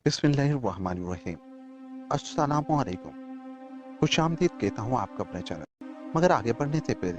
बिस्मिल्लाहिर्रहमानिर्रहीम। अस्सलामु अलैकुम। खुशामदीद कहता हूँ आपका अपने चैनल। मगर आगे बढ़ने से पहले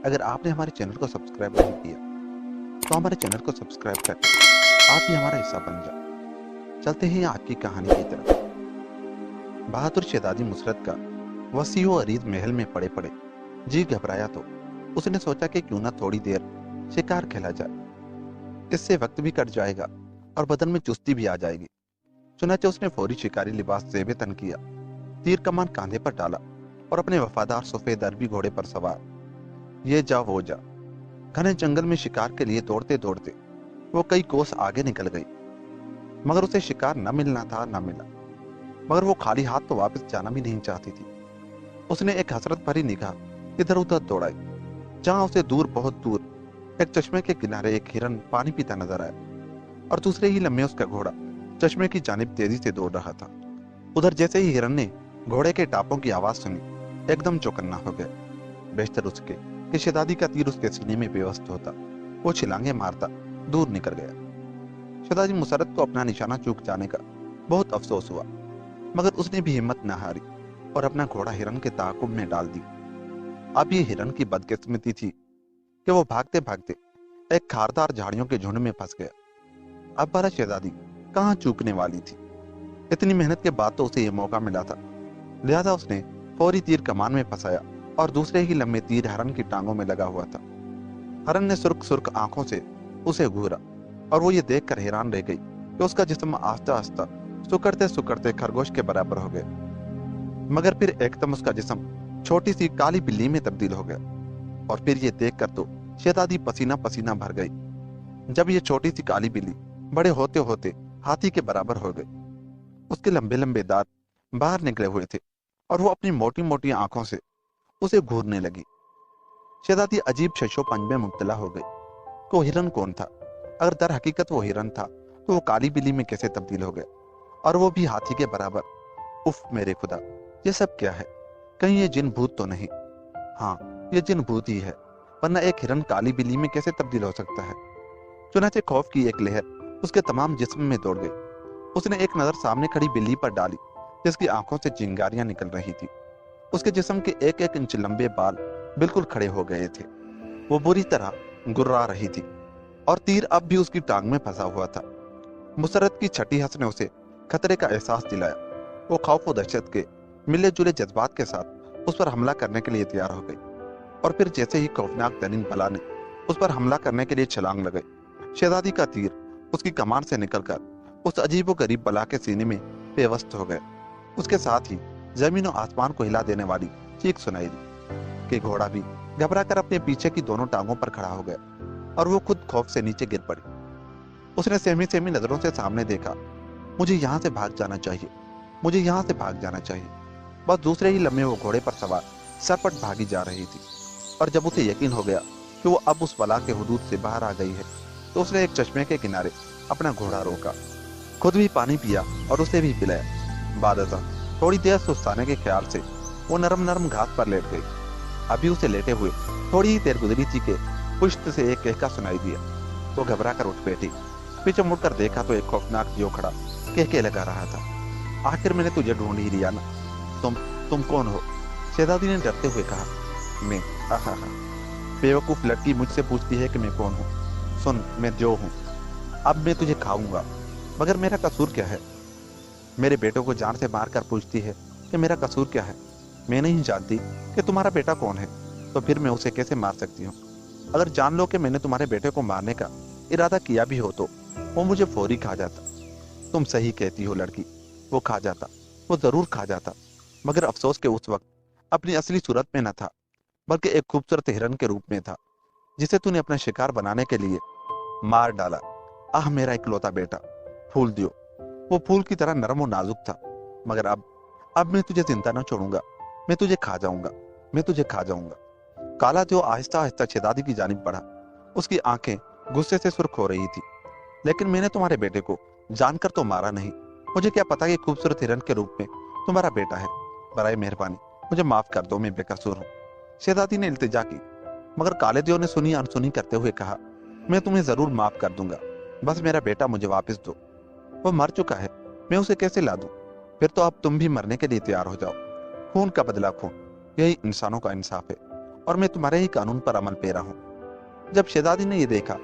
अगर आपने हमारे चैनल को सब्सक्राइब नहीं किया तो हमारे चैनल को सब्सक्राइब करके आप भी हमारा हिस्सा बन जाए। चलते हैं आज की कहानी की तरफ। बहादुर शहजादी मुसरत का वसी व अरीद महल में पड़े पड़े जी घबराया तो उसने सोचा कि क्यों ना थोड़ी देर शिकार खेला जाए। इससे वक्त भी कट जाएगा और बदन में चुस्ती भी आ जाएगी। चुनाचे उसने फौरी शिकारी लिबास जेबे तन किया, तीर कमान कांधे पर डाला और अपने वफादार सफेद अरबी घोड़े पर सवार ये जा वो जा घने जंगल में शिकार के लिए दौड़ते दौड़ते वो कई कोस आगे निकल गई। मगर उसे शिकार न मिलना था न मिला। मगर वो खाली हाथ तो वापस जाना भी नहीं चाहती थी। उसने एक हसरत भरी निगाह इधर उधर दौड़ाई, जहां उसे दूर बहुत दूर एक चश्मे के किनारे एक हिरन पानी पीता नजर आया और दूसरे ही लम्हे उसका घोड़ा चश्मे की जानिब तेजी से दौड़ रहा था। उधर जैसे ही हिरन ने घोड़े के टापों की आवाज सुनी एकदम चौकन्ना हो गया। बेशतर उसके कि शहजादी का तीर उसके सीने में बेवस्त होता। वो छिलांगे मारता दूर निकल गया। शहजादी मुसरत को अपना निशाना चूक जाने का बहुत अफसोस हुआ, मगर उसने भी हिम्मत न हारी और अपना घोड़ा हिरन के ताकुब में डाल दी। अब ये हिरन की बदकिस्मती थी कि वो भागते भागते एक खारदार झाड़ियों के झुंड में फंस गया। अब बारा शहजादी कहाँ चूकने वाली थी। इतनी मेहनत के बाद तो उसे यह मौका मिला था, लिहाजा उसने फौरी तीर कमान में फंसाया और दूसरे ही लम्बे तीर हरन की टांगों में लगा हुआ था। हरन ने सुर्ख सुर्ख आंखों से उसे घूरा और वो ये देखकर हैरान रह गई कि उसका जिस्म आस्ता आस्ता सुकड़ते सुकड़ते खरगोश के बराबर हो गया। मगर फिर एकदम उसका जिस्म छोटी सी काली बिल्ली में तब्दील हो गया और फिर ये देखकर तो शहजादी पसीना पसीना भर गई। जब ये छोटी सी काली बिल्ली बड़े होते होते हाथी के बराबर हो गई, उसके लंबे लंबे दांत बाहर निकले हुए थे और वो अपनी मोटी मोटी आंखों से उसे घूरने लगी। शहजादी अजीब शशोपंज में मुब्तला हो गई कि वो हिरन कौन था। अगर दर हकीकत वो हिरन था तो वो काली बिल्ली में कैसे तब्दील हो गया, और वो भी हाथी के बराबर। उफ मेरे खुदा, ये सब क्या है? कहीं ये जिन भूत तो नहीं? हाँ, ये जिन भूत ही है, वरना एक हिरन काली बिल्ली में कैसे तब्दील हो सकता है? चुनाचे खौफ की एक लहर उसके तमाम जिस्म में दौड़ गई। उसने एक नजर सामने खड़ी बिल्ली पर डाली जिसकी आंखों से चिंगारियां निकल रही थी। उसके जिस्म के एक एक इंच लंबे बाल बिल्कुल खड़े हो गए थे। वो बुरी तरह गुर्रा रही थी और तीर अब भी उसकी टांग में फंसा हुआ था। मुसरत की छठी हंस ने उसे खतरे का एहसास दिलाया। वो खौफ और दहशत के मिले जुले जज्बात के साथ उस पर हमला करने के लिए तैयार हो गई और फिर जैसे ही खौफनाक तरीन बला ने उस पर हमला करने के लिए छलांग लगाई, शहजादी का तीर उसकी कमान से निकलकर उस अजीब व गरीब बला के सीने में पेवस्त हो गए। उसके साथ ही जमीन और आसमान को हिला देने वाली चीख सुनाई दी कि घोड़ा भी घबरा कर अपने पीछे की दोनों टांगों पर खड़ा हो गया और वो खुद खौफ से नीचे गिर पड़ी। उसने सहमी सहमी नजरों से सामने देखा। मुझे यहाँ से भाग जाना चाहिए, मुझे यहाँ से भाग जाना चाहिए। बस दूसरे ही लम्हे वो घोड़े पर सवार सरपट भागी जा रही थी और जब उसे यकीन हो गया कि वो अब उस बला के हुदूद से बाहर आ गई है तो उसने एक चश्मे के किनारे अपना घोड़ा रोका, खुद भी पानी पिया और उसे भी पिलाया। बादशाह थोड़ी देर सुस्ताने के ख्याल से वो नरम नरम घास पर लेट गई। अभी उसे लेटे हुए थोड़ी ही देर गुजरी थी कि पुश्त से एक कहका सुनाई दिया। वो घबरा कर उठ बैठी, पीछे मुड़कर देखा तो एक खौफनाक जियो खड़ा कहके लगा रहा था। आखिर मैंने तुझे ढूंढ ही लिया ना। तुम कौन हो? शहजादी ने डरते हुए कहा। मैं? आहा, बेवकूफ लड़की मुझसे पूछती है कि मैं कौन हूँ। सुन, मैं जो हूँ। अब मैं तुझे खाऊंगा, मगर मेरा कसूर क्या है? मेरे बेटों को जान से मार कर पूछती है कि मेरा कसूर क्या है। मैं नहीं जानती कि तुम्हारा बेटा कौन है, तो फिर मैं उसे कैसे मार सकती हूँ? अगर जान लो कि मैंने तुम्हारे बेटे को मारने का इरादा किया भी हो तो वो मुझे फौरी खा जाता। तुम सही कहती हो लड़की, वो खा जाता, वो जरूर खा जाता। मगर अफसोस के उस वक्त अपनी असली सूरत में न था, बल्कि एक खूबसूरत हिरन के रूप में था, जिसे तूने अपना शिकार बनाने के लिए मार डाला। आह मेरा इकलौता बेटा, फूल दियो। वो फूल की तरह नरम और नाजुक था। मगर अब मैं तुझे जिंदा न छोड़ूंगा। मैं तुझे खा जाऊंगा, मैं तुझे खा जाऊंगा। काला जो आहिस्ता आहिस्ता शहजादी की जानिब बढ़ा। उसकी आंखें गुस्से से सुर्ख हो रही थी। लेकिन मैंने तुम्हारे बेटे को जानकर तो मारा नहीं। मुझे क्या पता कि खूबसूरत हिरन के रूप में तुम्हारा बेटा है। बराए मेहरबानी मुझे माफ कर दो, मैं बेकसूर हूँ। शहजादी ने इल्तिजा की, मगर काले दियो ने सुनी अनसुनी करते हुए कहा, मैं तुम्हें जरूर माफ कर दूंगा, बस मेरा बेटा मुझे वापस दो। वो मर चुका है, मैं उसे कैसे ला दूं? फिर तो अब तुम भी मरने के लिए तैयार हो जाओ। खून का बदला खून, यही इंसानों का इंसाफ है, और मैं तुम्हारे ही कानून पर अमल पेरा हूँ। जब शहजादी ने यह देखा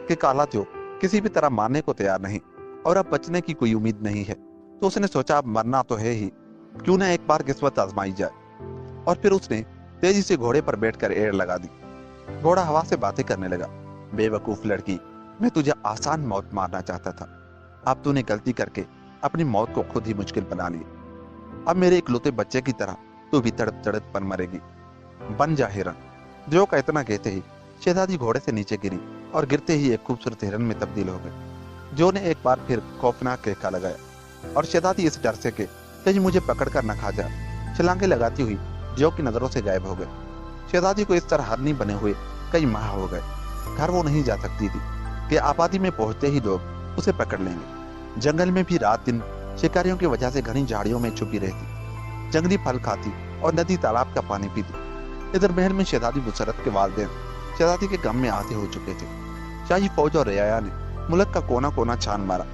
कि काला त्यो किसी भी तरह मारने को तैयार नहीं और अब बचने की कोई उम्मीद नहीं है, तो उसने सोचा अब मरना तो है ही, क्यों ना एक बार किस्मत आजमाई जाए। और फिर उसने तेजी से घोड़े पर बैठकर एड़ लगा दी। घोड़ा हवा से बातें करने लगा। बेवकूफ लड़की, मैं तुझे आसान मौत मारना चाहता था, अब तूने गलती करके अपनी मौत को खुद ही मुश्किल बना ली। अब मेरे इकलौते बच्चे की तरह तू भी तड़प तड़प पर मरेगी। बन जा हिरन। जो का इतना कहते ही शहजादी घोड़े से नीचे गिरी और गिरते ही एक खूबसूरत हिरन में तब्दील हो गई। जो ने एक बार फिर खौफनाक केका लगाया और शहजादी इस डर से कि कहीं मुझे पकड़ कर न खा जाए, छलांगे लगाती हुई जो की नजरों से गायब हो गए। शहजादी को इस तरह हरनी बने हुए कई माह हो गए। घर वो नहीं जा सकती थी कि आबादी में पहुंचते ही लोग उसे पकड़ लेंगे। जंगल में भी रात दिन शिकारियों की वजह से घनी झाड़ियों में छुपी रहती, जंगली फल खाती और नदी तालाब का पानी पीती। इधर महल में शहजादी मुसरत के वालिदैन शहजादी के गम में आते हो चुके थे। शाही फौज और रियाया ने मुल्क का कोना कोना छान मारा,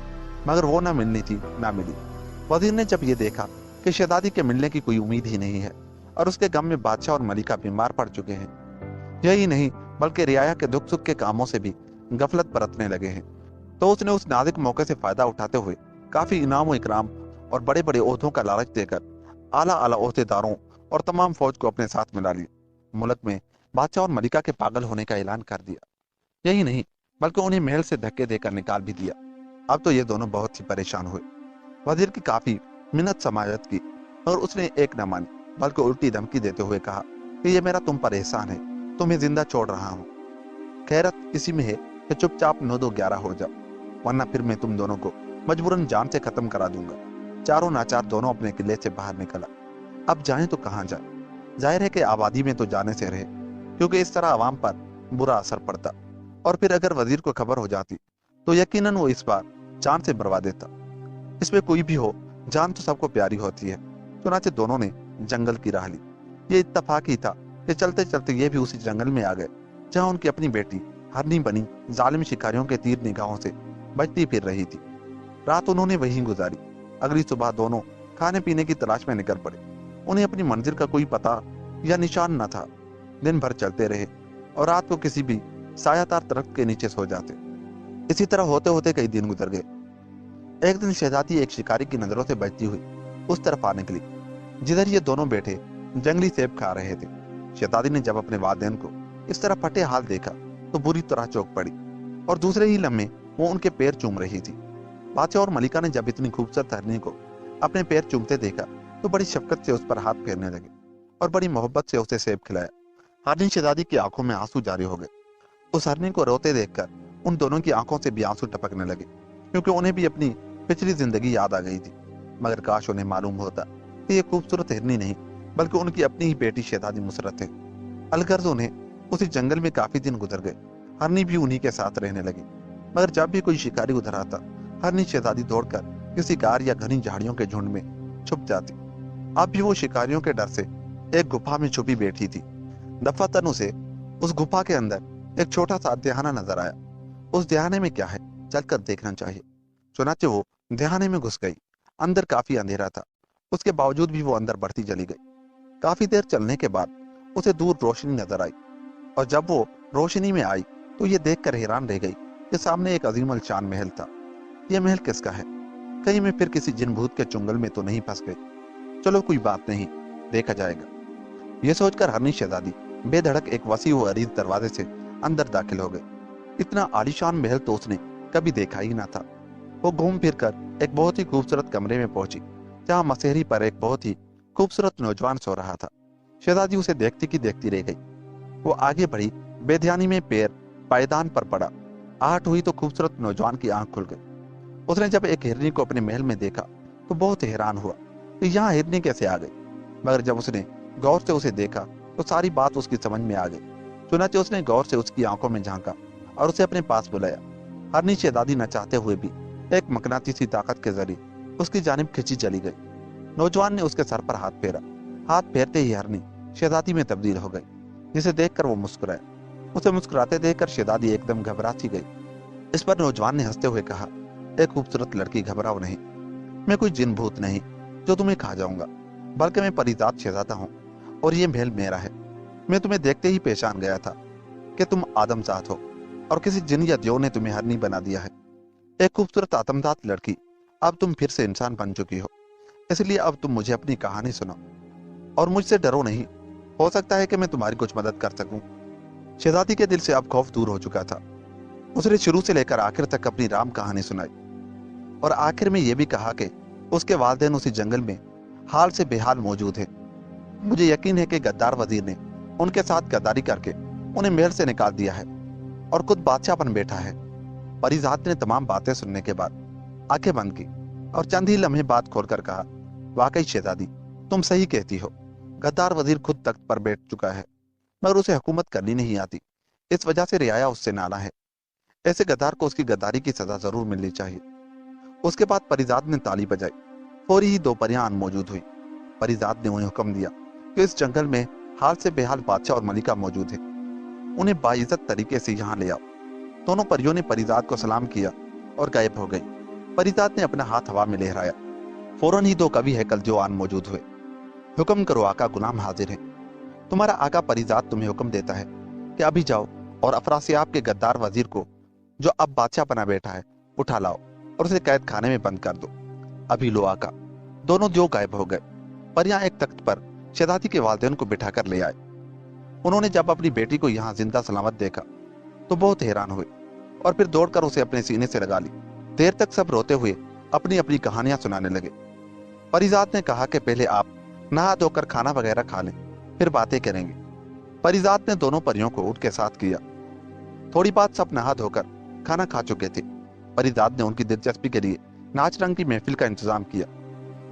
मगर वो ना मिलनी थी ना मिली। वजीर ने जब ये देखा कि शहजादी के मिलने की कोई उम्मीद ही नहीं है और उसके गम में बादशाह और मलिका बीमार पड़ चुके हैं, यही नहीं बल्कि रियाया के दुख सुख के कामों से भी गफलत बरतने लगे हैं, तो उसने उस नाजुक मौके से फायदा उठाते हुए काफी इनाम व इकराम और बड़े बड़े ओहदों का लालच देकर आला आला ओहदेदारों और तमाम फौज को अपने साथ मिला लिया। मुल्क में बादशाह और मलिका के पागल होने का ऐलान कर दिया। यही नहीं बल्कि उन्हें महल से धक्के देकर निकाल भी दिया। अब तो ये दोनों बहुत ही परेशान हुए। वजीर की काफी मिन्नत समाजत की और उसने एक न मानी, बल्कि उल्टी धमकी देते हुए कहा कि ये मेरा तुम पर एहसान है, तुम्हें जिंदा छोड़ रहा हूँ। खैरत इसी में है कि चुपचाप 9-2-11 हो जाओ, वरना फिर मैं तुम दोनों को मजबूरन जान से खत्म करा दूंगा। चारों नाचार दोनों अपने किले से बाहर निकला। अब जाएं तो कहाँ जाए? जाहिर है कि आबादी में तो जाने से रहे, क्योंकि इस तरह आवाम पर बुरा असर पड़ता, और फिर अगर वजीर को खबर हो जाती तो यकीनन वो इस बार जान से मरवा देता। इसमें कोई भी हो, जान तो सबको प्यारी होती है। चुनाचे दोनों ने जंगल की राह ली। ये इत्तफाक ही था कि चलते चलते ये भी उसी जंगल में आ गए जहाँ उनकी अपनी बेटी हरनी बनी जालिम शिकारियों के तीर निगाहों से बचती फिर रही थी। रात उन्होंने वहीं गुजारी। अगली सुबह दोनों खाने पीने की तलाश में निकल पड़े। उन्हें अपनी मंजिल का कोई पता या निशान न था। दिन भर चलते रहे और रात को किसी भी सायादार दरख्त के नीचे सो जाते। इसी तरह होते होते कई दिन गुजर गए। एक दिन शहजादी एक शिकारी की नजरों से बचती हुई उस तरफ आ निकली जिधर ये दोनों बैठे जंगली सेब खा रहे थे। शहजादी ने जब अपने वालिदैन को इस तरह फटे हाल देखा तो बुरी तरह चौंक पड़ी और दूसरे ही लम्हे वो उनके पैर चूम रही थी। बादशाह और मलिका ने जब इतनी खूबसूरत हरनी को अपने पैर चूमते देखा तो बड़ी शफकत से उस पर हाथ फेरने लगे और बड़ी मोहब्बत से उसे सेब खिलाया। हरनी शहजादी की आंखों में आंसू जारी हो गए। उस हरनी को रोते देखकर उन दोनों की आंखों से भी आंसू टपकने लगे, क्योंकि उन्हें भी अपनी पिछली जिंदगी याद आ गई थी। मगर काश उन्हें मालूम होता कि ये खूबसूरत हिरनी नहीं बल्कि उनकी अपनी ही बेटी शहजादी मुसरत है। अलगर्ज उन्हें उसी जंगल में काफी दिन गुजर गए। हरनी भी उन्हीं के साथ रहने लगी, मगर जब भी कोई शिकारी उधर आता हरनी शहजादी दौड़कर किसी गार या घनी झाड़ियों के झुंड में छुप जाती। अब भी वो शिकारियों के डर से एक गुफा में छुपी बैठी थी। दफातन उसे उस गुफा के अंदर एक छोटा सा दहाना नजर आया। उस दहाने में क्या है, चलकर देखना चाहिए। चुनाचे वो दहाने में घुस गई। अंदर काफी अंधेरा था, उसके बावजूद भी वो अंदर बढ़ती चली गई। काफी देर चलने के बाद उसे दूर रोशनी नजर आई, और जब वो रोशनी में आई तो ये देखकर हैरान रह गई कि सामने एक अजीम अलशान महल था। यह महल किसका है? कहीं मैं फिर किसी जिन भूत के चुंगल में तो नहीं फंस गई? चलो कोई बात नहीं, देखा जाएगा। यह सोचकर हरनी शहजादी बेधड़क एक वसी व अरीज दरवाजे से अंदर दाखिल हो गई। इतना आलीशान महल तो उसने कभी देखा ही ना था। वो घूम फिर कर एक बहुत ही खूबसूरत कमरे में पहुंची, जहां मसेहरी पर एक बहुत ही खूबसूरत नौजवान सो रहा था। शहजादी उसे देखती की देखती रह गई। वो आगे बढ़ी, बेध्यानी में पैर पायदान पर पड़ा। आहट हुई तो खूबसूरत नौजवान की आंख खुल गई। उसने जब एक हिरनी को अपने महल में देखा तो बहुत हैरान हुआ कि यहाँ हिरनी कैसे आ गई। मगर जब उसने गौर से उसे देखा तो सारी बात उसकी समझ में आ गई। चुनाचे उसने गौर से उसकी आंखों में झांका और उसे अपने पास बुलाया। हरनी शहजादी न चाहते हुए भी एक मकनातीसी ताकत के जरिए उसकी जानिब खिंची चली गई। नौजवान ने उसके सर पर हाथ फेरा। हाथ फेरते ही हरनी शहजादी में तब्दील हो गई, जिसे देखकर वो मुस्कुराया। उसे मुस्कुराते देखकर शहजादी एकदम घबरा सी गई। इस पर नौजवान ने हंसते हुए कहा, एक खूबसूरत लड़की, घबराओ नहीं। मैं कोई जिन भूत नहीं जो तुम्हें खा जाऊंगा, बल्कि मैं परिजात शहजादा हूँ और ये महल मेरा है। मैं तुम्हें देखते ही पहचान गया था कि तुम आदमजात हो और किसी जिन या देव ने तुम्हें हरनी बना दिया है। एक खूबसूरत आदमजात लड़की, अब तुम फिर से इंसान बन चुकी हो, इसलिए अब तुम मुझे अपनी कहानी सुनाओ और मुझसे डरो नहीं। हो सकता है कि मैं तुम्हारी कुछ मदद कर सकूं। शहजादी के दिल से अब खौफ दूर हो चुका था। उसने शुरू से लेकर आखिर तक अपनी राम कहानी सुनाई और आखिर में यह भी कहा कि उसके वालिदैन उसी जंगल में हाल से बेहाल मौजूद है। मुझे यकीन है कि गद्दार वजीर ने उनके साथ गद्दारी करके उन्हें महल से निकाल दिया है और खुद बादशाह बन बैठा है। परिजात ने तमाम बातें सुनने के बाद आंखें बंद की और चंद ही लम्हे बाद खोलकर कहा, वाकई शहजादी, तुम सही कहती हो। गद्दार वजीर खुद तख्त पर बैठ चुका है, मगर उसे हुकूमत करनी नहीं आती। इस वजह से रियाया उससे नाला है। ऐसे गद्दार को उसकी गद्दारी की सजा जरूर मिलनी चाहिए। उसके बाद परिजात ने ताली बजाई। फौरी ही 2 परियां मौजूद हुई। परिजात ने उन्हें हुक्म दिया कि इस जंगल में हाल से बेहाल बादशाह और मलिका मौजूद है, उन्हें बाइज्जत तरीके से यहाँ ले आओ। दोनों परियों ने परिजात को सलाम किया और गायब हो गई। परिजात ने अपना हाथ हवा में लहराया। फौरन ही 2 कवि हैकल जवान मौजूद हुए। हुक्म करो आका, गुलाम हाजिर है। तुम्हारा आका परिजात तुम्हें हुक्म देता है कि अभी जाओ और अफरासियाब के गद्दार वजीर को, जो अब बादशाह बना बैठा है, उठा लाओ और उसे कैद खाने में बंद कर दो। अभी लो आका। दोनों जो गायब हो गए। परियां एक तख्त पर शहजादी के वालिदैन को बिठाकर ले आए। उन्होंने जब अपनी बेटी को यहाँ जिंदा सलामत देखा तो बहुत हैरान हुए और फिर दौड़कर उसे अपने सीने से लगा ली। देर तक सब रोते हुए अपनी अपनी कहानियां सुनाने लगे। परिजात ने कहा कि पहले आप नहा धोकर खाना वगैरह खा लें, फिर बातें करेंगे। परिजात ने दोनों परियों को उनके साथ किया। थोड़ी बाद सब नहा धोकर खाना खा चुके थे। परिजात ने उनकी दिलचस्पी के लिए नाच रंग की महफिल का इंतजाम किया।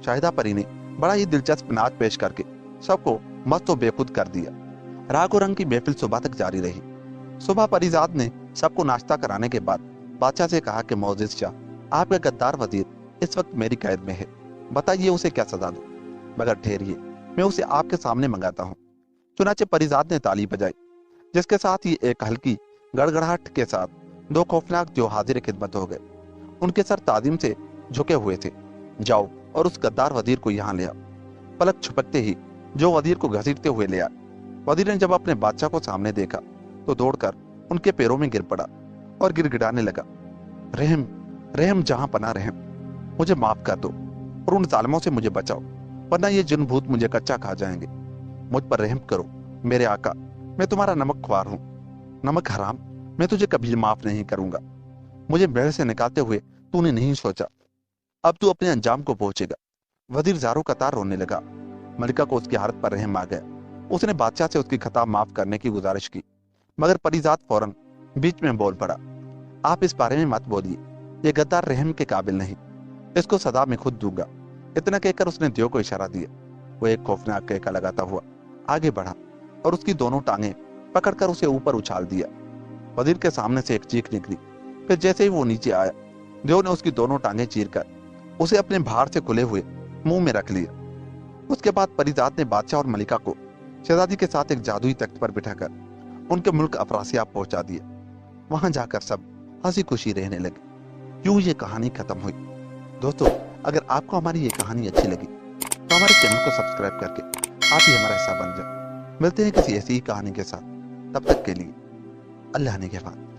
शाहिदा परी ने बड़ा ही दिलचस्प नाच पेश करके सबको मस्त व बेखुद कर दिया। रागो रंग की महफिल सुबह तक जारी रही। सुबह परिजात ने सबको नाश्ता कराने के बाद बादशाह से कहा कि मोअज़्ज़िज़ शाह, आपका गद्दार वजीर इस वक्त मेरी कैद में है, बताइए उसे क्या सजा दूं। मगर ठहरिए, मैं उसे आपके सामने मंगाता हूँ। चुनाचे परिजात ने ताली बजाई, जिसके साथ ही एक हल्की गड़गड़ाहट के साथ 2 खौफनाक जो हाजिर खिदमत हो गए। उनके सर ताजीम से झुके हुए थे। जाओ और उस गद्दार वजीर को यहाँ ले आओ। पलक छपकते ही जो वजीर को घसीटते हुए ले आए। वजीर ने जब अपने बादशाह को सामने देखा तो दौड़कर उनके पैरों में गिर पड़ा और गिड़गिड़ाने लगा, रहम रहम जहां पना रहम, मुझे माफ कर दो और उन जालिमों से मुझे बचाओ, वरना ये जिन भूत मुझे कच्चा खा जाएंगे। मुझ पर रहम करो मेरे आका, मैं तुम्हारा नमक ख्वार हूँ। नमक हराम, मैं तुझे कभी माफ नहीं करूंगा। मुझे महल से निकालते हुए तूने नहीं सोचा, अब तू अपने अंजाम को पहुंचेगा। वजीर ज़ारो कतार रोने लगा। मलिका को उसकी हालत पर रहम आ गया। उसने बादशाह से उसकी खता माफ करने की गुजारिश की, मगर परिजात फौरन बीच में बोल पड़ा, आप इस बारे में मत बोलिए, ये गद्दार रहम के काबिल नहीं, इसको सदा मैं खुद दूंगा। इतना कहकर उसने दियो को इशारा दिया। वो एक खौफनाक कहका लगाता हुआ आगे बढ़ा और उसकी दोनों टांगें पकड़कर उसे ऊपर उछाल दिया। वजीर के सामने से एक चीख निकली। फिर जैसे ही वो नीचे आया, देव ने उसकी दोनों टांगें चीरकर उसे अपने भार से खुले हुए मुंह में रख लिया। उसके बाद परिजात ने बादशाह और मलिका को शहजादी के साथ एक जादुई तख्त पर बिठाकर उनके मुल्क अफरासियाब पहुंचा दिया। वहां जाकर सब हंसी खुशी रहने लगे। यूं ये कहानी खत्म हुई। दोस्तों, अगर आपको हमारी ये कहानी अच्छी लगी तो हमारे चैनल को सब्सक्राइब करके आप ही हमारा हिस्सा बन जाए। मिलते हैं किसी ऐसी ही कहानी के साथ। तब तक के लिए अल्लाह ने के बाद।